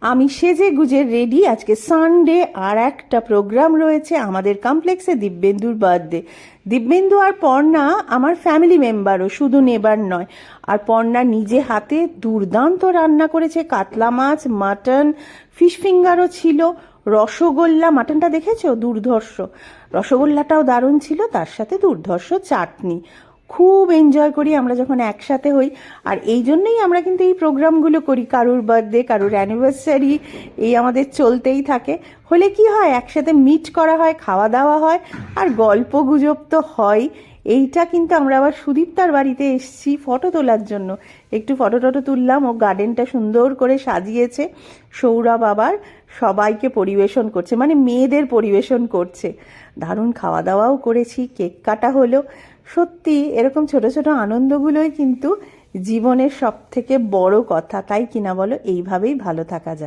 আমি সেজে গুজে রেডি। আজকে সানডে, আর একটা প্রোগ্রাম রয়েছে আমাদের কমপ্লেক্সে, দিব্যেন্দুর বার্থডে। দিব্যেন্দু আর পর্ণা আমার ফ্যামিলি মেম্বারও, শুধু নেবার নয়। আর পর্ণা নিজে হাতে দুর্দান্ত রান্না করেছে, কাতলা মাছ, মাটন, ফিশ ফিঙ্গারও ছিল, রসগোল্লা, মাটনটা দেখেছো? দুর্ধর্ষ। রসগোল্লাটাও দারুণ ছিল, তার সাথে দুর্ধর্ষ চাটনি। খুব এনজয় করি আমরা যখন একসাথে হই। আর এই জন্যই আমরা কিন্তু এই প্রোগ্রামগুলো করি, কারুর বার্থডে, কারুর অ্যানিভার্সারি, এই আমাদের চলতেই থাকে। হলে কি হয়, একসাথে মিট করা হয়, খাওয়া দাওয়া হয়, আর গল্প গুজব তো হয়। এইটা কিন্তু আমরা আবার সুদীপ্তার বাড়িতে এসেছি ফটো তোলার জন্য। একটু ফটো টটো তুললাম, ও গার্ডেনটা সুন্দর করে সাজিয়েছে। সৌরভ আবার সবাইকে পরিবেশন করছে, মানে মেয়েদের পরিবেশন করছে। দারুণ খাওয়া দাওয়াও করেছি, কেক কাটা হলো। সত্যি এরকম ছোট ছোট আনন্দগুলোই কিন্তু জীবনের সব থেকে বড় কথা, তাই কিনা বলো? এইভাবেই ভালো থাকা যায়।